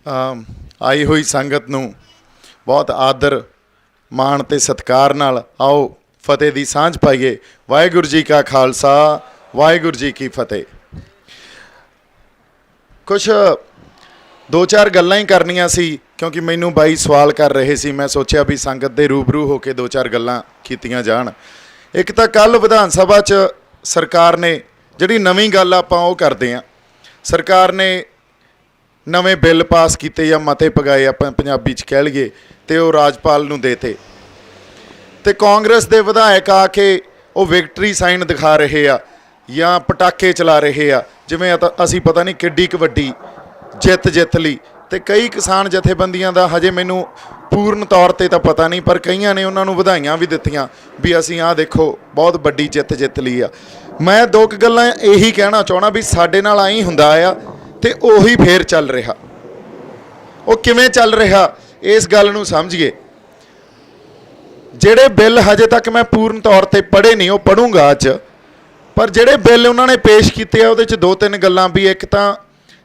आई हुई संगत नूं बहुत आदर माण ते सत्कार नाल आओ फतेह दी सांझ पाईए। वाहिगुरू जी का खालसा वाहिगुरू जी की फतेह। कुछ दो चार गल्लां ही करनियां सी क्योंकि मैनू बाई सवाल कर रहे सी। मैं सोचा भी संगत दे रूबरू होके दो चार गल्लां कीतियां जाण। एक तां कल विधान सभा च सरकार ने जिहड़ी नवीं गल आपां ओह करदे आं, सरकार ने नवें बिल पास किए या मते पगाए आपां पंजाबी च कह लईए ते ओह राजपाल नूं देते ते कांग्रेस दे विधायक आके ओह विक्टरी साइन दिखा रहे आ या पटाके चला रहे आ जिवें असीं पता नहीं किड्डी क वड्डी जित लई। ते कई किसान जथेबंदियां दा हजे मैनूं पूर्ण तौर ते तां पता नहीं, पर कईयां ने उन्हां नूं वधाइयां भी दित्तियां भी असीं आह देखो बहुत वड्डी जित लई आ। मैं दो क गल्लां यही कहना चाहना भी साडे नाल आईं हुंदा आ ते ओही फेर चल रहा। वो किवें चल रहा इस गल नूं समझिए। जिहड़े बिल हजे तक मैं पूर्ण तौर ते पढ़े नहीं, वो पढ़ूंगा अज, पर जिहड़े बिल उन्होंने पेश कीते आ उहदे च दो तीन गल्लां भी। एक तां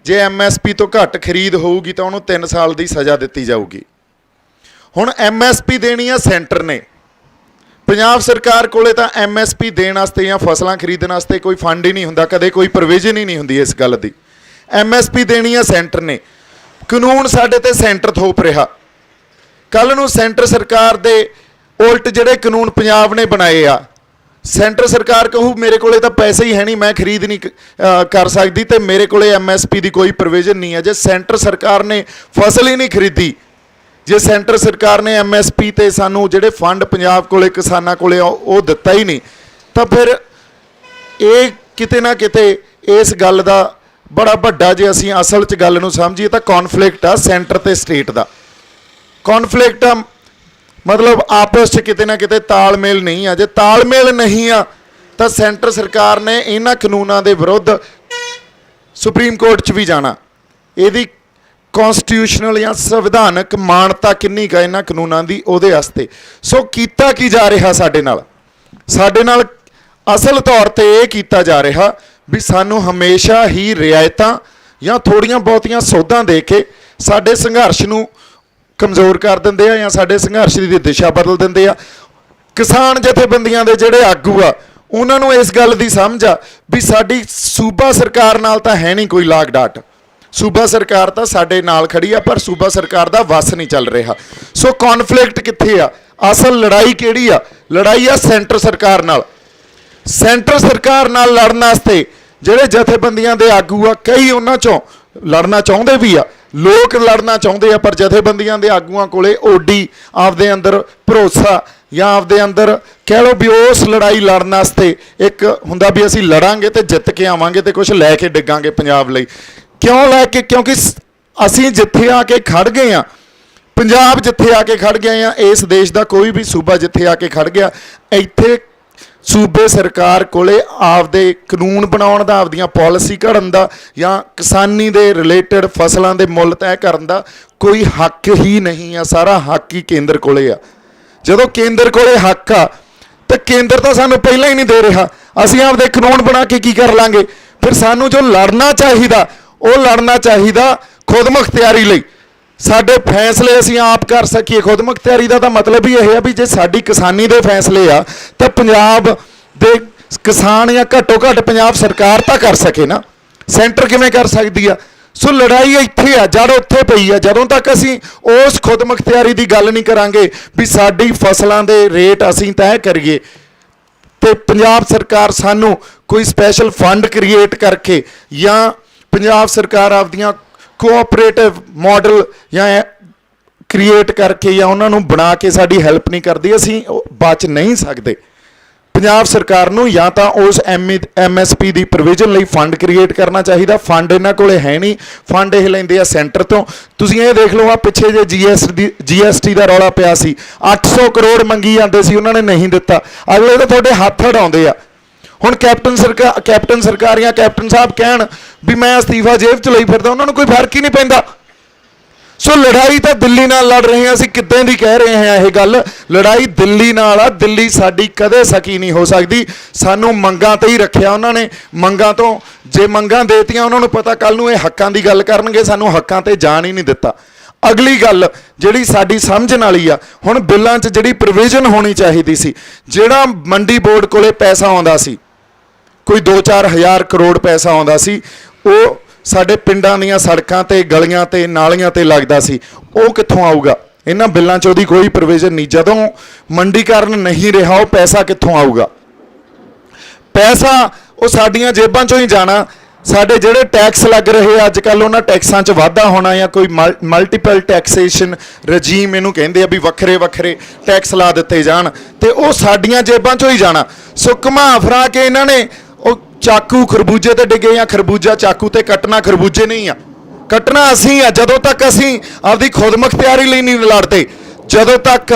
जे MSP तो घट खरीद होऊगी तो उन्होंने 3 साल की सज़ा दी जाऊगी। हुण MSP देनी आ सेंटर ने, पंजाब सरकार कोले तां MSP देण वास्ते या फसलां खरीदण वास्ते कोई फंड ही नहीं हुंदा, कदे कोई प्रोविजन ही नहीं हुंदी इस गल दी। MSP देनी है सेंटर ने, कानून साडे ते सेंटर थोप रहा। कल नूं सेंटर सरकार दे उल्ट जिहड़े कानून पंजाब ने बनाए आ, सेंटर सरकार कहू मेरे कोले तां पैसे ही है नहीं, मैं खरीद नहीं कर सकती ते मेरे कोले MSP दी कोई प्रोविजन नहीं है। जे सेंटर सरकार ने फसल ही नहीं खरीदी, जे सेंटर सरकार ने MSP ते सानू जिहड़े फंड पंजाब कोले किसानां कोले ओह दित्ता ही नहीं, तां फिर ये किते ना किते इस गल दा बड़ा वड्डा जे असीं असल च गल नूं समझीए तां कॉन्फ्लिक्ट आ सेंटर ते स्टेट दा। कॉन्फ्लिक्ट आ मतलब आपस च किते ना किते तालमेल नहीं आ। जे तालमेल नहीं आ तां सेंटर सरकार ने इन्हां कानूनां दे विरुद्ध सुप्रीम कोर्ट च भी जाना। इहदी कॉन्स्टिट्यूशनल या संविधानक मानता किन्नी का इन्हां कानूनां दी उहदे वास्ते। सो कीता की जा रहा साडे नाल असल तौर ते इह कीता जा रहा भी सानू हमेशा ही रियायतां या थोड़ियां बहुतियां सौधां दे के साडे संघर्ष नूं कमज़ोर कर दिंदे आ या साडे संघर्ष की दिशा बदल दिंदे आ। किसान जथेबंदियां दे जिहड़े आगू आ उन्हां नूं इस गल दी समझ आ भी साडी सूबा सरकार नाल तां है नहीं कोई लाग डाट। सूबा सरकार तां साडे नाल खड़ी आ पर सूबा सरकार दा वस नहीं चल रहा। सो कॉन्फ्लिक्ट कित्थे आ? असल लड़ाई किहड़ी आ? लड़ाई आ सेंटर सरकार नाल। सेंटर सरकार नाल लड़न वास्ते जिहड़े जथेबंदियां दे आगू आ कई उन्हां चों लड़ना चाहुंदे भी आ, लोग लड़ना चाहुंदे आ, पर जथेबंदियां दे आगूआं कोले ओडी आपदे अंदर भरोसा या आपदे अंदर कह लो भी उस लड़ाई लड़न वास्ते एक हुंदा भी असीं लड़ांगे ते जित के आवांगे ते कुछ लैके डिगांगे पंजाब लई। क्यों लैके? क्योंकि असीं जिथे आके खड़ गए आ, पंजाब जिथे आके खड़ गए आ, इस देश दा कोई भी सूबा जिथे आके खड़ गया, इत्थे सूबे सरकार कोले आपदे कानून बनाउण दा, आपदियां पॉलिसी घड़न दा या किसानी दे रिलेटेड फसलों के मुल तय करन दा कोई हक ही नहीं आ। सारा हक ही केंद्र कोले आ। जदों केंद्र कोले हक आ तो केंद्र तो सानू पहला ही नहीं दे रहा, असीं आपदे कानून बना के की कर लांगे? फिर सानू जो लड़ना चाहिदा वो लड़ना चाहिदा खुद मुख्तियारी लई। साडे फैसले असीं आप कर सकीए। खुद मुख्तियारी का मतलब ही यह है भी जे साडी किसानी दे फैसले आ तो पंजाब दे किसान या घट्टो घट्ट पंजाब सरकार तो कर सके ना, सेंटर किवें कर सकदी आ? सो लड़ाई इत्थे आ, जड़ उत्थे पई आ। जदों तक असीं उस खुद मुख्तियारी की गल नहीं करांगे भी साडी फसलां दे रेट असीं तय करिए ते पंजाब सरकार सानू कोई स्पैशल फंड क्रिएट करके या पंजाब सरकार आपदियां कोऑपरेटिव मॉडल या क्रिएट करके या उन्होंने बना के साड़ी हेल्प नहीं करती, असीं बच नहीं सकते। पंजाब सरकार नूं या तो उस MSP की प्रोविजन लई फंड क्रिएट करना चाहिए। फंड इन्हां कोले है नहीं, फंड यह लैंदे आ सेंटर तो। तुसीं ये देख लो आ पिछे जे GST का रौला पिया सी, 800 करोड़ मंगी जांदे सी, उन्होंने नहीं दिता। अगले तो तुहाडे हत्थ अड़ाउंदे आ। हुण कैप्टन सरकार या कैप्टन साहब कहण भी मैं अस्तीफा जेब च लई फिरदा, उन्होंने कोई फर्क ही नहीं पैंदा। ਸੋ ਲੜਾਈ ਤਾਂ ਦਿੱਲੀ ਨਾਲ ਲੜ ਰਹੇ ਹਾਂ, ਅਸੀਂ ਕਿੱਦਾਂ ਦੀ ਕਹਿ ਰਹੇ ਹਾਂ ਇਹ ਗੱਲ, ਲੜਾਈ ਦਿੱਲੀ ਨਾਲ ਆ। ਦਿੱਲੀ ਸਾਡੀ ਕਦੇ ਸਕੀ ਨਹੀਂ ਹੋ ਸਕਦੀ। ਸਾਨੂੰ ਮੰਗਾਂ ਤੇ ਹੀ ਰੱਖਿਆ ਉਹਨਾਂ ਨੇ, ਮੰਗਾਂ ਤੋਂ ਜੇ ਮੰਗਾਂ ਦੇਤੀਆਂ ਉਹਨਾਂ ਨੂੰ ਪਤਾ ਕੱਲ ਨੂੰ ਇਹ ਹੱਕਾਂ ਦੀ ਗੱਲ ਕਰਨਗੇ, ਸਾਨੂੰ ਹੱਕਾਂ ਤੇ ਜਾਣ ਹੀ ਨਹੀਂ ਦਿੱਤਾ। ਅਗਲੀ ਗੱਲ ਜਿਹੜੀ ਸਾਡੀ ਸਮਝਣ ਵਾਲੀ ਆ, ਹੁਣ ਬਿੱਲਾਂ 'ਚ ਜਿਹੜੀ ਪ੍ਰੋਵੀਜ਼ਨ ਹੋਣੀ ਚਾਹੀਦੀ ਸੀ, ਜਿਹੜਾ ਮੰਡੀ ਬੋਰਡ ਕੋਲੇ ਪੈਸਾ ਆਉਂਦਾ ਸੀ, ਕੋਈ 2-4 ਹਜ਼ਾਰ ਕਰੋੜ ਪੈਸਾ ਆਉਂਦਾ ਸੀ, ਉਹ ਸਾਡੇ ਪਿੰਡਾਂ ਦੀਆਂ ਸੜਕਾਂ ਤੇ ਗਲੀਆਂ ਤੇ ਨਾਲੀਆਂ ਤੇ ਲੱਗਦਾ ਸੀ, ਉਹ ਕਿੱਥੋਂ ਆਊਗਾ? ਇਹਨਾਂ ਬਿੱਲਾਂ 'ਚ ਉਹਦੀ ਕੋਈ ਪ੍ਰੋਵੀਜ਼ਨ ਨਹੀਂ। ਜਦੋਂ ਮੰਡੀਕਰਨ ਨਹੀਂ ਰਿਹਾ ਉਹ ਪੈਸਾ ਕਿੱਥੋਂ ਆਊਗਾ? ਪੈਸਾ ਉਹ ਸਾਡੀਆਂ ਜੇਬਾਂ 'ਚੋਂ ਹੀ ਜਾਣਾ। ਸਾਡੇ ਜਿਹੜੇ ਟੈਕਸ ਲੱਗ ਰਹੇ ਅੱਜ ਕੱਲ੍ਹ ਉਹਨਾਂ ਟੈਕਸਾਂ 'ਚ ਵਾਧਾ ਹੋਣਾ, ਜਾਂ ਕੋਈ ਮਲਟੀਪਲ ਟੈਕਸੇਸ਼ਨ ਰਜੀਮ ਇਹਨੂੰ ਕਹਿੰਦੇ ਆ, ਵੀ ਵੱਖਰੇ ਵੱਖਰੇ ਟੈਕਸ ਲਾ ਦਿੱਤੇ ਜਾਣ ਤੇ ਉਹ ਸਾਡੀਆਂ ਜੇਬਾਂ 'ਚੋਂ ਹੀ ਜਾਣਾ। ਸੋ ਘੁਮਾ ਫਰਾ ਕੇ ਇਹਨਾਂ ਨੇ ਉਹ ਚਾਕੂ ਖਰਬੂਜੇ ਤੇ ਡਿੱਗੇ, ਜਾਂ ਖਰਬੂਜਾ ਚਾਕੂ ਤੇ ਕੱਟਣਾ ਖਰਬੂਜੇ ਨਹੀਂ ਆ, ਕੱਟਣਾ ਅਸੀਂ ਆ। ਜਦੋਂ ਤੱਕ ਅਸੀਂ ਆਪਦੀ ਖੁਦਮੁਖਤਿਆਰੀ ਲਈ ਨਹੀਂ ਲੜਦੇ, ਜਦੋਂ ਤੱਕ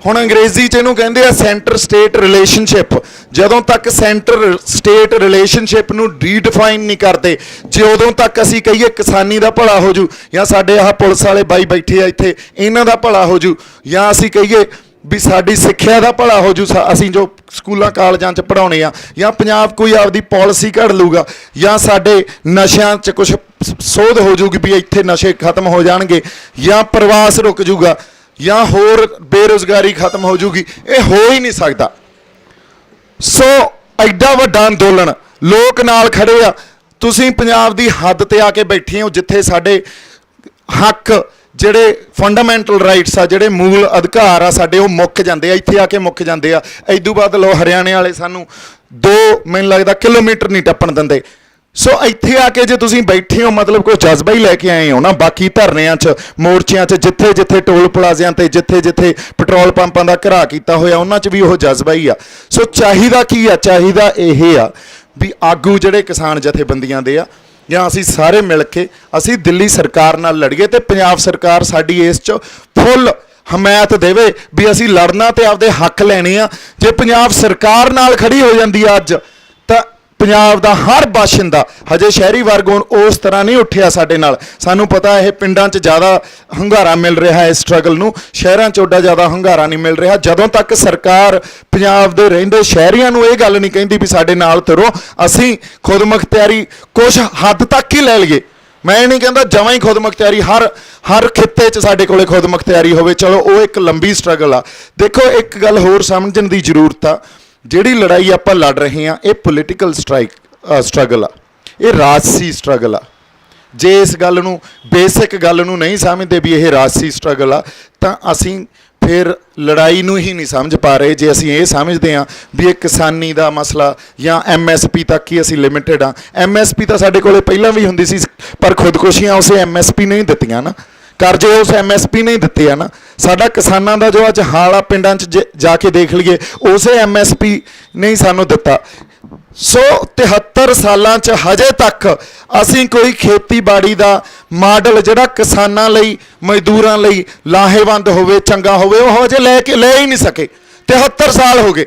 ਹੁਣ ਅੰਗਰੇਜ਼ੀ 'ਚ ਇਹਨੂੰ ਕਹਿੰਦੇ ਆ ਸੈਂਟਰ ਸਟੇਟ ਰਿਲੇਸ਼ਨਸ਼ਿਪ, ਜਦੋਂ ਤੱਕ ਸੈਂਟਰ ਸਟੇਟ ਰਿਲੇਸ਼ਨਸ਼ਿਪ ਨੂੰ ਰੀਡਿਫਾਈਨ ਨਹੀਂ ਕਰਦੇ, ਜੇ ਉਦੋਂ ਤੱਕ ਅਸੀਂ ਕਹੀਏ ਕਿਸਾਨੀ ਦਾ ਭਲਾ ਹੋ ਜੂ, ਜਾਂ ਸਾਡੇ ਆਹ ਪੁਲਿਸ ਵਾਲੇ ਬਾਈ ਬੈਠੇ ਆ ਇੱਥੇ ਇਹਨਾਂ ਦਾ ਭਲਾ ਹੋ ਜੂ, ਜਾਂ ਅਸੀਂ ਕਹੀਏ ਵੀ ਸਾਡੀ ਸਿੱਖਿਆ ਦਾ ਭਲਾ ਹੋ ਜੂ, ਅਸੀਂ ਜੋ ਸਕੂਲਾਂ ਕਾਲਜਾਂ 'ਚ ਪੜ੍ਹਾਉਣੇ ਆ, ਜਾਂ ਪੰਜਾਬ ਕੋਈ ਆਪਦੀ ਪਾਲਿਸੀ ਘੜ ਲੂਗਾ, ਜਾਂ ਸਾਡੇ ਨਸ਼ਿਆਂ 'ਚ ਕੁਛ ਸੋਧ ਹੋ ਜੂਗੀ ਵੀ ਇੱਥੇ ਨਸ਼ੇ ਖਤਮ ਹੋ ਜਾਣਗੇ, ਜਾਂ ਪ੍ਰਵਾਸ ਰੁਕ ਜੂਗਾ, ਜਾਂ ਹੋਰ ਬੇਰੁਜ਼ਗਾਰੀ ਖਤਮ ਹੋ ਜੂਗੀ, ਇਹ ਹੋ ਹੀ ਨਹੀਂ ਸਕਦਾ। ਸੋ ਐਡਾ ਵੱਡਾ ਅੰਦੋਲਨ, ਲੋਕ ਨਾਲ ਖੜੇ ਆ, ਤੁਸੀਂ ਪੰਜਾਬ ਦੀ ਹੱਦ ਤੇ ਆ ਕੇ ਬੈਠੇ ਹੋ ਜਿੱਥੇ ਸਾਡੇ ਹੱਕ, ਜਿਹੜੇ ਫੰਡਾਮੈਂਟਲ ਰਾਈਟਸ ਆ, ਜਿਹੜੇ ਮੂਲ ਅਧਿਕਾਰ ਆ ਸਾਡੇ, ਉਹ ਮੁੱਕ ਜਾਂਦੇ ਆ, ਇੱਥੇ ਆ ਕੇ ਮੁੱਕ ਜਾਂਦੇ ਆ। ਇਦੋਂ ਬਾਅਦ ਲੋ ਹਰਿਆਣੇ ਵਾਲੇ ਸਾਨੂੰ 2 ਮੈਨੂੰ ਲੱਗਦਾ ਕਿਲੋਮੀਟਰ ਨਹੀਂ ਟੱਪਣ ਦਿੰਦੇ। ਸੋ ਇੱਥੇ ਆ ਕੇ ਜੇ ਤੁਸੀਂ ਬੈਠੇ ਹੋ, ਮਤਲਬ ਕੋਈ ਜਜ਼ਬਾ ਹੀ ਲੈ ਕੇ ਆਏ ਹੋ ਨਾ। ਬਾਕੀ ਧਰਨਿਆਂ 'ਚ, ਮੋਰਚਿਆਂ 'ਚ, ਜਿੱਥੇ ਜਿੱਥੇ ਟੋਲ ਪਲਾਜ਼ਿਆਂ ਤੇ, ਜਿੱਥੇ ਜਿੱਥੇ ਪੈਟਰੋਲ ਪੰਪਾਂ ਦਾ ਘਿਰਾਅ ਕੀਤਾ ਹੋਇਆ, ਉਹਨਾਂ 'ਚ ਵੀ ਉਹ ਜਜ਼ਬਾ ਹੀ ਆ। ਸੋ ਚਾਹੀਦਾ ਕੀ ਆ? ਚਾਹੀਦਾ ਇਹ ਆ ਵੀ ਆਗੂ ਜਿਹੜੇ ਕਿਸਾਨ ਜਥੇਬੰਦੀਆਂ ਦੇ ਆ, ਜਾਂ ਅਸੀਂ ਸਾਰੇ ਮਿਲ ਕੇ ਅਸੀਂ ਦਿੱਲੀ ਸਰਕਾਰ ਨਾਲ ਲੜੀਏ, ਤੇ ਪੰਜਾਬ ਸਰਕਾਰ ਸਾਡੀ ਇਸ 'ਚ ਫੁੱਲ ਹਮਾਇਤ ਦੇਵੇ ਵੀ ਅਸੀਂ ਲੜਨਾ ਤੇ ਆਪਦੇ ਹੱਕ ਲੈਣੇ ਆ। ਜੇ ਪੰਜਾਬ ਸਰਕਾਰ ਨਾਲ ਖੜੀ ਹੋ ਜਾਂਦੀ ਆ ਅੱਜ, ਤਾਂ ਪੰਜਾਬ ਦਾ ਹਰ ਬਾਸ਼ਿੰਦਾ, ਹਜੇ ਸ਼ਹਿਰੀ ਵਰਗ ਉਸ ਤਰ੍ਹਾਂ ਨਹੀਂ ਉੱਠਿਆ ਸਾਡੇ ਨਾਲ। ਸਾਨੂੰ ਪਤਾ ਇਹ ਪਿੰਡਾਂ 'ਚ ਜ਼ਿਆਦਾ ਹੁੰਗਾਰਾ ਮਿਲ ਰਿਹਾ ਹੈ ਇਸ ਸਟਰਗਲ ਨੂੰ, ਸ਼ਹਿਰਾਂ 'ਚ ਓਡਾ ਜ਼ਿਆਦਾ ਹੁੰਗਾਰਾ ਨਹੀਂ ਮਿਲ ਰਿਹਾ। ਜਦੋਂ ਤੱਕ ਸਰਕਾਰ ਪੰਜਾਬ ਦੇ ਰਹਿੰਦੇ ਸ਼ਹਿਰੀਆਂ ਨੂੰ ਇਹ ਗੱਲ ਨਹੀਂ ਕਹਿੰਦੀ ਵੀ ਸਾਡੇ ਨਾਲ ਤੁਰੋ, ਅਸੀਂ ਖੁਦਮੁਖਤਿਆਰੀ ਕੁਛ ਹੱਦ ਤੱਕ ਹੀ ਲੈ ਲਈਏ। ਮੈਂ ਇਹ ਨਹੀਂ ਕਹਿੰਦਾ ਜਮਾਂ ਹੀ ਖੁਦਮੁਖਤਿਆਰੀ ਹਰ ਖਿੱਤੇ 'ਚ ਸਾਡੇ ਕੋਲੇ ਖੁਦਮੁਖਤਿਆਰੀ ਹੋਵੇ, ਚਲੋ ਉਹ ਇੱਕ ਲੰਬੀ ਸਟਰਗਲ ਆ। ਦੇਖੋ ਇੱਕ ਗੱਲ ਹੋਰ ਸਮਝਣ ਦੀ ਜ਼ਰੂਰਤ ਆ, ਜਿਹੜੀ ਲੜਾਈ ਆਪਾਂ ਲੜ ਰਹੇ ਹਾਂ ਇਹ ਪੋਲੀਟੀਕਲ ਸਟਰਗਲ ਆ, ਇਹ ਰਾਜਸੀ ਸਟਰਗਲ ਆ। ਜੇ ਇਸ ਗੱਲ ਨੂੰ, ਬੇਸਿਕ ਗੱਲ ਨੂੰ ਨਹੀਂ ਸਮਝਦੇ ਵੀ ਇਹ ਰਾਜਸੀ ਸਟਰਗਲ ਆ, ਤਾਂ ਅਸੀਂ ਫਿਰ ਲੜਾਈ ਨੂੰ ਹੀ ਨਹੀਂ ਸਮਝ ਪਾ ਰਹੇ। ਜੇ ਅਸੀਂ ਇਹ ਸਮਝਦੇ ਹਾਂ ਵੀ ਇਹ ਕਿਸਾਨੀ ਦਾ ਮਸਲਾ ਜਾਂ MSP ਤੱਕ ਹੀ ਅਸੀਂ ਲਿਮਿਟਡ ਆ, MSP ਤਾਂ ਸਾਡੇ ਕੋਲੇ ਪਹਿਲਾਂ ਵੀ ਹੁੰਦੀ ਸੀ, ਪਰ ਖੁਦਕੁਸ਼ੀਆਂ ਉਸੇ MSP ਨੇ ਹੀ ਦਿੱਤੀਆਂ ਨਾ, ਕਰਜ਼ੇ ਉਸ MSP ਨੇ ਹੀ ਦਿੱਤੇ ਆ ਨਾ। ਸਾਡਾ ਕਿਸਾਨਾਂ ਦਾ ਜੋ ਅੱਜ ਹਾਲ ਆ ਪਿੰਡਾਂ 'ਚ ਜਾ ਕੇ ਦੇਖ ਲਈਏ, ਉਸੇ MSP ਨੇ ਹੀ ਸਾਨੂੰ ਦਿੱਤਾ। ਸੋ 73 ਸਾਲਾਂ 'ਚ ਹਜੇ ਤੱਕ ਅਸੀਂ ਕੋਈ ਖੇਤੀਬਾੜੀ ਦਾ ਮਾਡਲ ਜਿਹੜਾ ਕਿਸਾਨਾਂ ਲਈ, ਮਜ਼ਦੂਰਾਂ ਲਈ ਲਾਹੇਵੰਦ ਹੋਵੇ, ਚੰਗਾ ਹੋਵੇ, ਉਹ ਹਜੇ ਲੈ ਹੀ ਨਹੀਂ ਸਕੇ। 73 ਸਾਲ ਹੋ ਗਏ,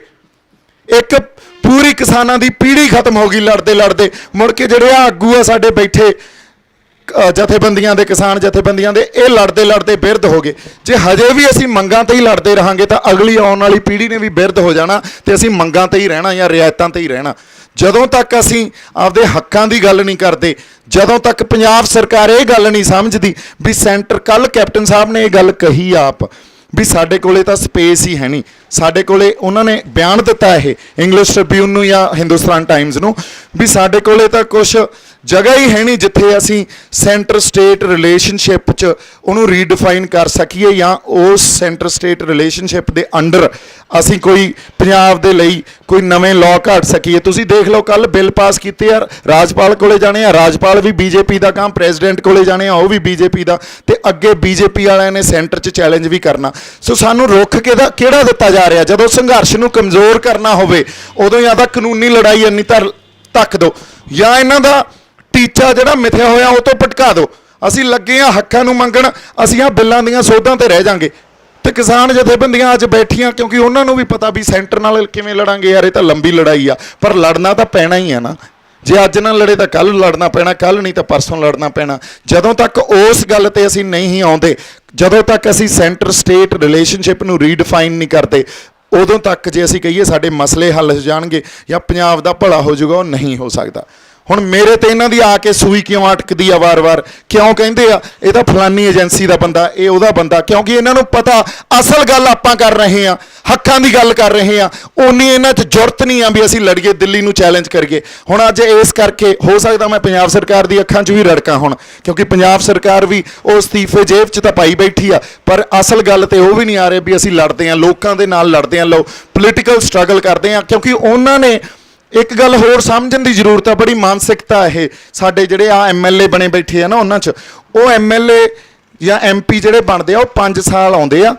ਇੱਕ ਪੂਰੀ ਕਿਸਾਨਾਂ ਦੀ ਪੀੜ੍ਹੀ ਖਤਮ ਹੋ ਗਈ ਲੜਦੇ ਲੜਦੇ। ਮੁੜ ਕੇ ਜਿਹੜੇ ਆਗੂ ਆ ਸਾਡੇ ਬੈਠੇ ਜਥੇਬੰਦੀਆਂ ਦੇ, ਕਿਸਾਨ ਜਥੇਬੰਦੀਆਂ ਦੇ, ਇਹ ਲੜਦੇ ਲੜਦੇ ਬਿਰਧ ਹੋ ਗਏ। ਜੇ ਹਜੇ ਵੀ ਅਸੀਂ ਮੰਗਾਂ ਤੇ ਹੀ ਲੜਦੇ ਰਹਾਂਗੇ ਤਾਂ ਅਗਲੀ ਆਉਣ ਵਾਲੀ ਪੀੜ੍ਹੀ ਨੇ ਵੀ ਬਿਰਧ ਹੋ ਜਾਣਾ, ਤੇ ਅਸੀਂ ਮੰਗਾਂ ਤੇ ਹੀ ਰਹਿਣਾ ਜਾਂ ਰਿਆਇਤਾਂ ਤੇ ਹੀ ਰਹਿਣਾ। ਜਦੋਂ ਤੱਕ ਅਸੀਂ ਆਪਦੇ ਹੱਕਾਂ ਦੀ ਗੱਲ ਨਹੀਂ ਕਰਦੇ, ਜਦੋਂ ਤੱਕ ਪੰਜਾਬ ਸਰਕਾਰ ਇਹ ਗੱਲ ਨਹੀਂ ਸਮਝਦੀ ਵੀ ਸੈਂਟਰ, ਕੱਲ੍ਹ ਕੈਪਟਨ ਸਾਹਿਬ ਨੇ ਇਹ ਗੱਲ ਕਹੀ ਆਪ ਵੀ ਸਾਡੇ ਕੋਲੇ ਤਾਂ ਸਪੇਸ ਹੀ ਹੈ ਨਹੀਂ, ਸਾਡੇ ਕੋਲੇ, ਉਹਨਾਂ ਨੇ ਬਿਆਨ ਦਿੱਤਾ ਇਹ ਇੰਗਲਿਸ਼ ਟ੍ਰਿਬਿਊਨ ਨੂੰ ਜਾਂ ਹਿੰਦੁਸਤਾਨ ਟਾਈਮਜ਼ ਨੂੰ, ਵੀ ਸਾਡੇ ਕੋਲੇ ਤਾਂ ਕੁਛ ਜਗ੍ਹਾ ਹੀ ਹੈ ਨਹੀਂ ਜਿੱਥੇ ਅਸੀਂ ਸੈਂਟਰ ਸਟੇਟ ਰਿਲੇਸ਼ਨਸ਼ਿਪ 'ਚ ਉਹਨੂੰ ਰੀਡਿਫਾਈਨ ਕਰ ਸਕੀਏ, ਜਾਂ ਉਸ ਸੈਂਟਰ ਸਟੇਟ ਰਿਲੇਸ਼ਨਸ਼ਿਪ ਦੇ ਅੰਡਰ ਅਸੀਂ ਕੋਈ ਪੰਜਾਬ ਦੇ ਲਈ ਕੋਈ ਨਵੇਂ ਲਾਅ ਘੜ ਸਕੀਏ। ਤੁਸੀਂ ਦੇਖ ਲਓ ਕੱਲ੍ਹ ਬਿੱਲ ਪਾਸ ਕੀਤੇ ਆ, ਰਾਜਪਾਲ ਕੋਲੇ ਜਾਣੇ ਆ, ਰਾਜਪਾਲ ਵੀ BJP ਦਾ ਕੰਮ, ਪ੍ਰੈਜ਼ੀਡੈਂਟ ਕੋਲੇ ਜਾਣੇ ਆ, ਉਹ ਵੀ BJP ਦਾ, ਤੇ ਅੱਗੇ BJP ਵਾਲਿਆਂ ਨੇ ਸੈਂਟਰ 'ਚ ਚੈਲੰਜ ਵੀ ਕਰਨਾ। ਸੋ ਸਾਨੂੰ ਰੁੱਖ ਕਿਹੜਾ ਦਿੱਤਾ ਜਾ ਰਿਹਾ? ਜਦੋਂ ਸੰਘਰਸ਼ ਨੂੰ ਕਮਜ਼ੋਰ ਕਰਨਾ ਹੋਵੇ ਉਦੋਂ ਜਾਂ ਤਾਂ ਕਾਨੂੰਨੀ ਲੜਾਈ ਇੰਨੀ ਧੱਕ ਦਿਓ, ਜਾਂ ਇਹਨਾਂ ਦਾ ਟੀਚਾ ਜਿਹੜਾ ਮਿਥਿਆ ਹੋਇਆ ਉਹ ਤੋਂ ਭਟਕਾ ਦਿਓ। ਅਸੀਂ ਲੱਗੇ ਆ ਹੱਕਾਂ ਨੂੰ ਮੰਗਣ, ਅਸੀਂ ਆ ਬਿੱਲਾਂ ਦੀਆਂ ਸੋਧਾਂ ਤੇ ਰਹਿ ਜਾਾਂਗੇ। ਤੇ ਕਿਸਾਨ ਜਥੇਬੰਦੀਆਂ ਅੱਜ ਬੈਠੀਆਂ, ਕਿਉਂਕਿ ਉਹਨਾਂ ਨੂੰ ਵੀ ਪਤਾ ਵੀ ਸੈਂਟਰ ਨਾਲ ਕਿਵੇਂ ਲੜਾਂਗੇ, ਯਾਰ ਇਹ ਤਾਂ ਲੰਬੀ ਲੜਾਈ ਆ, ਪਰ ਲੜਨਾ ਤਾਂ ਪੈਣਾ ਹੀ ਆ ਨਾ। ਜੇ ਅੱਜ ਨਾ ਲੜੇ ਤਾਂ ਕੱਲ੍ਹ ਲੜਨਾ ਪੈਣਾ, ਕੱਲ੍ਹ ਨਹੀਂ ਤਾਂ ਪਰਸੋਂ ਲੜਨਾ ਪੈਣਾ। ਜਦੋਂ ਤੱਕ ਉਸ ਗੱਲ ਤੇ ਅਸੀਂ ਨਹੀਂ ਆਉਂਦੇ, ਜਦੋਂ ਤੱਕ ਅਸੀਂ ਸੈਂਟਰ ਸਟੇਟ ਰਿਲੇਸ਼ਨਸ਼ਿਪ ਨੂੰ ਰੀਡਿਫਾਈਨ ਨਹੀਂ ਕਰਦੇ, ਉਦੋਂ ਤੱਕ ਜੇ ਅਸੀਂ ਕਹੀਏ ਸਾਡੇ ਮਸਲੇ ਹੱਲ ਹੋ ਜਾਣਗੇ ਜਾਂ ਪੰਜਾਬ ਦਾ ਭਲਾ ਹੋ ਜਾਊਗਾ, ਉਹ ਨਹੀਂ ਹੋ ਸਕਦਾ। ਹੁਣ ਮੇਰੇ ਤੇ ਇਹਨਾਂ ਦੀ ਆ ਕੇ ਸੂਈ ਕਿਉਂ ਅਟਕਦੀ ਆ ਵਾਰ-ਵਾਰ? ਕਿਉਂ ਕਹਿੰਦੇ ਆ ਇਹ ਤਾਂ ਫਲਾਨੀ ਏਜੰਸੀ ਦਾ ਬੰਦਾ, ਇਹ ਉਹਦਾ ਬੰਦਾ? ਕਿਉਂਕਿ ਇਹਨਾਂ ਨੂੰ ਪਤਾ ਅਸਲ ਗੱਲ ਆਪਾਂ ਕਰ ਰਹੇ ਆ, ਹੱਕਾਂ ਦੀ ਗੱਲ ਕਰ ਰਹੇ ਆ। ਉਨੀ ਇਹਨਾਂ 'ਚ ਜ਼ਰੂਰਤ ਨਹੀਂ ਆ ਵੀ ਅਸੀਂ ਲੜੀਏ, ਦਿੱਲੀ ਨੂੰ ਚੈਲੰਜ ਕਰੀਏ। ਹੁਣ ਅੱਜ ਇਸ ਕਰਕੇ ਹੋ ਸਕਦਾ ਮੈਂ ਪੰਜਾਬ ਸਰਕਾਰ ਦੀ ਅੱਖਾਂ 'ਚ ਵੀ ਰੜਕਾਂ ਹੁਣ, ਕਿਉਂਕਿ ਪੰਜਾਬ ਸਰਕਾਰ ਵੀ ਉਹ ਅਸਤੀਫੇ ਜੇਬ 'ਚ ਤਾਂ ਪਾਈ ਬੈਠੀ ਆ, ਪਰ ਅਸਲ ਗੱਲ ਤੇ ਉਹ ਵੀ ਨਹੀਂ ਆ ਰਹੇ ਵੀ ਅਸੀਂ ਲੜਦੇ ਆ, ਲੋਕਾਂ ਦੇ ਨਾਲ ਲੜਦੇ ਆ, ਲੋ ਪੋਲੀਟੀਕਲ ਸਟਰਗਲ ਕਰਦੇ ਆ। ਕਿਉਂਕਿ ਉਹਨਾਂ ਨੇ ਇੱਕ ਗੱਲ ਹੋਰ ਸਮਝਣ ਦੀ ਜ਼ਰੂਰਤ ਆ, ਬੜੀ ਮਾਨਸਿਕਤਾ ਇਹ ਸਾਡੇ ਜਿਹੜੇ ਆ MLA ਬਣੇ ਬੈਠੇ ਆ ਨਾ, ਉਹਨਾਂ 'ਚ ਉਹ MLA ਜਾਂ MP ਜਿਹੜੇ ਬਣਦੇ ਆ ਉਹ 5 ਸਾਲ ਆਉਂਦੇ ਆ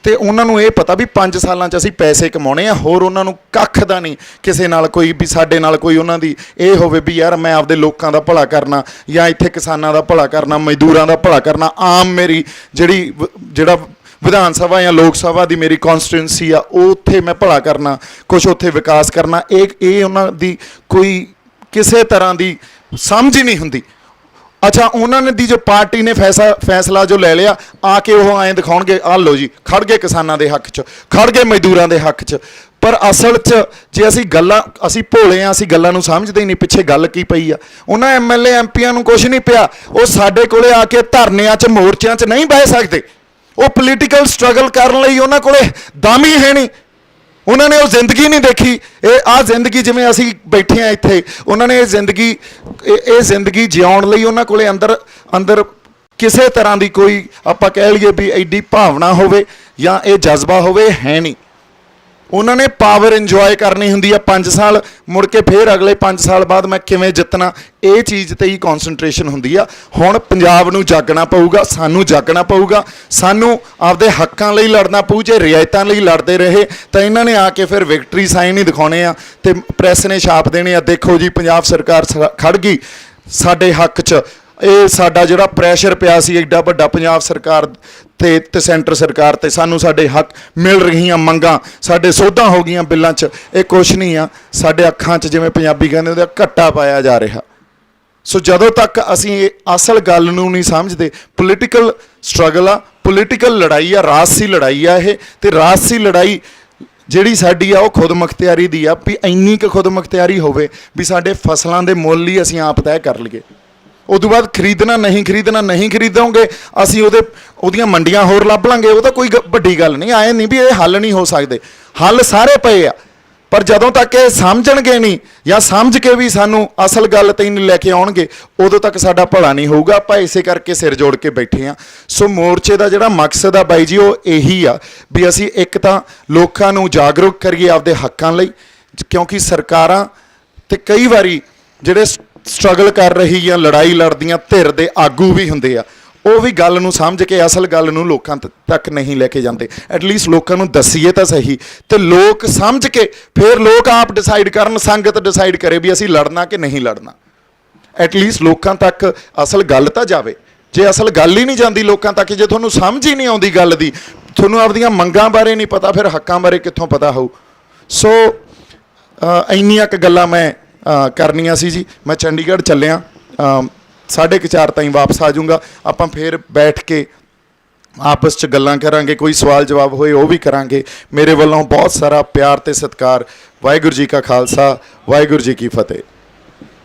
ਤੇ ਉਹਨਾਂ ਨੂੰ ਇਹ ਪਤਾ ਵੀ 5 ਸਾਲਾਂ 'ਚ ਅਸੀਂ ਪੈਸੇ ਕਮਾਉਣੇ ਆ, ਹੋਰ ਉਹਨਾਂ ਨੂੰ ਕੱਖ ਦਾ ਨਹੀਂ ਕਿਸੇ ਨਾਲ ਕੋਈ ਵੀ ਸਾਡੇ ਨਾਲ ਕੋਈ ਉਹਨਾਂ ਦੀ ਇਹ ਹੋਵੇ ਵੀ ਯਾਰ ਮੈਂ ਆਪਦੇ ਲੋਕਾਂ ਦਾ ਭਲਾ ਕਰਨਾ ਜਾਂ ਇੱਥੇ ਕਿਸਾਨਾਂ ਦਾ ਭਲਾ ਕਰਨਾ, ਮਜ਼ਦੂਰਾਂ ਦਾ ਭਲਾ ਕਰਨਾ। ਆਮ ਮੇਰੀ ਜਿਹੜਾ ਵਿਧਾਨ ਸਭਾ ਜਾਂ ਲੋਕ ਸਭਾ ਦੀ ਮੇਰੀ ਕੌਂਸਟੀਟੂਐਂਸੀ ਆ, ਉਹ ਉੱਥੇ ਮੈਂ ਭਲਾ ਕਰਨਾ, ਕੁਛ ਉੱਥੇ ਵਿਕਾਸ ਕਰਨਾ, ਇਹ ਉਹਨਾਂ ਦੀ ਕੋਈ ਕਿਸੇ ਤਰ੍ਹਾਂ ਦੀ ਸਮਝ ਹੀ ਨਹੀਂ ਹੁੰਦੀ। ਅੱਛਾ, ਉਹਨਾਂ ਨੇ ਦੀ ਜੋ ਪਾਰਟੀ ਨੇ ਫੈਸਲਾ ਜੋ ਲੈ ਲਿਆ, ਆ ਕੇ ਉਹ ਐਂ ਦਿਖਾਉਣਗੇ ਆਹ ਲਓ ਜੀ ਖੜ ਗਏ ਕਿਸਾਨਾਂ ਦੇ ਹੱਕ 'ਚ, ਖੜ ਗਏ ਮਜ਼ਦੂਰਾਂ ਦੇ ਹੱਕ 'ਚ। ਪਰ ਅਸਲ 'ਚ ਜੇ ਅਸੀਂ ਭੋਲੇ ਆ, ਅਸੀਂ ਗੱਲਾਂ ਨੂੰ ਸਮਝਦੇ ਹੀ ਨਹੀਂ ਪਿੱਛੇ ਗੱਲ ਕੀ ਪਈ ਆ। ਉਹਨਾਂ MLA MPਆਂ ਨੂੰ ਕੁਛ ਨਹੀਂ ਪਿਆ, ਉਹ ਸਾਡੇ ਕੋਲੇ ਆ ਕੇ ਧਰਨਿਆਂ 'ਚ ਮੋਰਚਿਆਂ 'ਚ ਨਹੀਂ ਬਹਿ ਸਕਦੇ। ਉਹ ਪੋਲੀਟੀਕਲ ਸਟਰਗਲ ਕਰਨ ਲਈ ਉਹਨਾਂ ਕੋਲੇ ਦਮ ਹੀ ਹੈ ਨਹੀਂ, ਉਹਨਾਂ ਨੇ ਉਹ ਜ਼ਿੰਦਗੀ ਨਹੀਂ ਦੇਖੀ। ਆਹ ਜ਼ਿੰਦਗੀ ਜਿਵੇਂ ਅਸੀਂ ਬੈਠੇ ਆ ਇੱਥੇ, ਉਹਨਾਂ ਨੇ ਇਹ ਜ਼ਿੰਦਗੀ ਜਿਉਣ ਲਈ ਉਹਨਾਂ ਕੋਲੇ ਅੰਦਰ ਕਿਸੇ ਤਰ੍ਹਾਂ ਦੀ ਕੋਈ ਆਪਾਂ ਕਹਿ ਲਈਏ ਵੀ ਐਡੀ ਭਾਵਨਾ ਹੋਵੇ ਜਾਂ ਇਹ ਜਜ਼ਬਾ ਹੋਵੇ, ਹੈ ਨਹੀਂ। ਉਹਨਾਂ ਨੇ ਪਾਵਰ ਇੰਜੋਏ ਕਰਨੀ ਹੁੰਦੀ ਆ 5 ਸਾਲ, ਮੁੜ ਕੇ ਫਿਰ ਅਗਲੇ 5 ਸਾਲ ਬਾਅਦ ਮੈਂ ਕਿਵੇਂ ਜਿੱਤਣਾ, ਇਹ ਚੀਜ਼ ਤੇ ਹੀ ਕੌਨਸਨਟ੍ਰੇਸ਼ਨ ਹੁੰਦੀ ਆ। ਹੁਣ ਪੰਜਾਬ ਨੂੰ ਜਾਗਣਾ ਪਊਗਾ, ਸਾਨੂੰ ਜਾਗਣਾ ਪਊਗਾ, ਸਾਨੂੰ ਆਪਦੇ ਹੱਕਾਂ ਲਈ ਲੜਨਾ ਪਊ। ਜੇ ਰਿਆਇਤਾਂ ਲਈ ਲੜਦੇ ਰਹੇ ਤਾਂ ਇਹਨਾਂ ਨੇ ਆ ਕੇ ਫਿਰ ਵਿਕਟਰੀ ਸਾਈਨ ਹੀ ਦਿਖਾਉਣੇ ਆ ਤੇ ਪ੍ਰੈਸ ਨੇ ਛਾਪ ਦੇਣੇ ਆ, ਦੇਖੋ ਜੀ ਪੰਜਾਬ ਸਰਕਾਰ ਖੜ ਗਈ ਸਾਡੇ ਹੱਕ 'ਚ। ਇਹ ਸਾਡਾ ਜਿਹੜਾ ਪ੍ਰੈਸ਼ਰ ਪਿਆ ਸੀ ਐਡਾ ਵੱਡਾ ਪੰਜਾਬ ਸਰਕਾਰ ਤੇ ਸੈਂਟਰ ਸਰਕਾਰ ਤੇ, ਸਾਨੂੰ ਸਾਡੇ ਹੱਕ ਮਿਲ ਰਹੀਆਂ, ਮੰਗਾਂ ਸਾਡੇ ਸੋਧਾਂ ਹੋ ਗਈਆਂ ਬਿੱਲਾਂ 'ਚ, ਇਹ ਕੁਛ ਨਹੀਂ ਆ। ਸਾਡੇ ਅੱਖਾਂ 'ਚ ਜਿਵੇਂ ਪੰਜਾਬੀ ਕਹਿੰਦੇ ਉਹਦਾ ਘੱਟਾ ਪਾਇਆ ਜਾ ਰਿਹਾ। ਸੋ ਜਦੋਂ ਤੱਕ ਅਸੀਂ ਇਹ ਅਸਲ ਗੱਲ ਨੂੰ ਨਹੀਂ ਸਮਝਦੇ, ਪੋਲੀਟੀਕਲ ਸਟਰਗਲ ਆ, ਪੋਲੀਟੀਕਲ ਲੜਾਈ ਆ, ਰਾਜਸੀ ਲੜਾਈ ਆ ਇਹ। ਤੇ ਰਾਜਸੀ ਲੜਾਈ ਜਿਹੜੀ ਸਾਡੀ ਆ ਉਹ ਖੁਦ ਮੁਖਤਿਆਰੀ ਦੀ ਆ, ਵੀ ਇੰਨੀ ਕੁ ਖੁਦ ਮੁਖਤਿਆਰੀ ਹੋਵੇ ਵੀ ਸਾਡੇ ਫਸਲਾਂ ਦੇ ਮੁੱਲ ਹੀ ਅਸੀਂ ਆਪ ਤੈਅ ਕਰ ਲਈਏ। ਉਦੋਂ ਬਾਅਦ ਖਰੀਦਣਾ ਨਹੀਂ ਖਰੀਦੋਗੇ, ਅਸੀਂ ਉਹਦੀਆਂ ਮੰਡੀਆਂ ਹੋਰ ਲੱਭ ਲਾਂਗੇ, ਉਹ ਤਾਂ ਕੋਈ ਵੱਡੀ ਗੱਲ ਨਹੀਂ। ਆਏ ਨਹੀਂ ਵੀ ਇਹ ਹੱਲ ਨਹੀਂ ਹੋ ਸਕਦੇ, ਹੱਲ ਸਾਰੇ ਪਏ ਆ। ਪਰ ਜਦੋਂ ਤੱਕ ਇਹ ਸਮਝਣਗੇ ਨਹੀਂ ਜਾਂ ਸਮਝ ਕੇ ਵੀ ਸਾਨੂੰ ਅਸਲ ਗੱਲ ਤੇ ਨਹੀਂ ਲੈ ਕੇ ਆਉਣਗੇ, ਉਦੋਂ ਤੱਕ ਸਾਡਾ ਭਲਾ ਨਹੀਂ ਹੋਊਗਾ। ਆਪਾਂ ਇਸੇ ਕਰਕੇ ਸਿਰ ਜੋੜ ਕੇ ਬੈਠੇ ਆ। ਸੋ ਮੋਰਚੇ ਦਾ ਜਿਹੜਾ ਮਕਸਦ ਆ ਬਾਈ ਜੀ, ਉਹ ਇਹੀ ਆ ਵੀ ਅਸੀਂ ਇੱਕ ਤਾਂ ਲੋਕਾਂ ਨੂੰ ਜਾਗਰੂਕ ਕਰੀਏ ਆਪਦੇ ਹੱਕਾਂ ਲਈ, ਕਿਉਂਕਿ ਸਰਕਾਰਾਂ ਤੇ ਕਈ ਵਾਰੀ ਜਿਹੜੇ ਸਟਰਗਲ ਕਰ ਰਹੀ ਜਾਂ ਲੜਾਈ ਲੜਦੀਆਂ ਧਿਰ ਦੇ ਆਗੂ ਵੀ ਹੁੰਦੇ ਆ, ਉਹ ਵੀ ਗੱਲ ਨੂੰ ਸਮਝ ਕੇ ਅਸਲ ਗੱਲ ਨੂੰ ਲੋਕਾਂ ਤੱਕ ਨਹੀਂ ਲੈ ਕੇ ਜਾਂਦੇ। ਐਟਲੀਸਟ ਲੋਕਾਂ ਨੂੰ ਦੱਸੀਏ ਤਾਂ ਸਹੀ, ਤੇ ਲੋਕ ਸਮਝ ਕੇ ਫਿਰ ਲੋਕ ਆਪ ਡਿਸਾਈਡ ਕਰਨ, ਸੰਗਤ ਡਿਸਾਈਡ ਕਰੇ ਵੀ ਅਸੀਂ ਲੜਨਾ ਕਿ ਨਹੀਂ ਲੜਨਾ। ਐਟਲੀਸਟ ਲੋਕਾਂ ਤੱਕ ਅਸਲ ਗੱਲ ਤਾਂ ਜਾਵੇ। ਜੇ ਅਸਲ ਗੱਲ ਹੀ ਨਹੀਂ ਜਾਂਦੀ ਲੋਕਾਂ ਤੱਕ, ਜੇ ਤੁਹਾਨੂੰ ਸਮਝ ਹੀ ਨਹੀਂ ਆਉਂਦੀ ਗੱਲ ਦੀ, ਤੁਹਾਨੂੰ ਆਪਦੀਆਂ ਮੰਗਾਂ ਬਾਰੇ ਨਹੀਂ ਪਤਾ, ਫਿਰ ਹੱਕਾਂ ਬਾਰੇ ਕਿੱਥੋਂ ਪਤਾ ਹੋਊ। ਸੋ ਇੰਨੀਆਂ ਕੁ ਗੱਲਾਂ ਮੈਂ ਕਰਨੀਆਂ ਸੀ ਜੀ। ਮੈਂ ਚੰਡੀਗੜ੍ਹ ਚੱਲਿਆ, 4:30 ਤਾਈਂ ਵਾਪਸ ਆ ਜਾਊਂਗਾ। ਆਪਾਂ ਫਿਰ ਬੈਠ ਕੇ ਆਪਸ 'ਚ ਗੱਲਾਂ ਕਰਾਂਗੇ, ਕੋਈ ਸਵਾਲ ਜਵਾਬ ਹੋਏ ਉਹ ਵੀ ਕਰਾਂਗੇ। ਮੇਰੇ ਵੱਲੋਂ ਬਹੁਤ ਸਾਰਾ ਪਿਆਰ ਤੇ ਸਤਿਕਾਰ। ਵਾਹਿਗੁਰੂ ਜੀ ਕਾ ਖਾਲਸਾ, ਵਾਹਿਗੁਰੂ ਜੀ ਕੀ ਫਤਿਹ।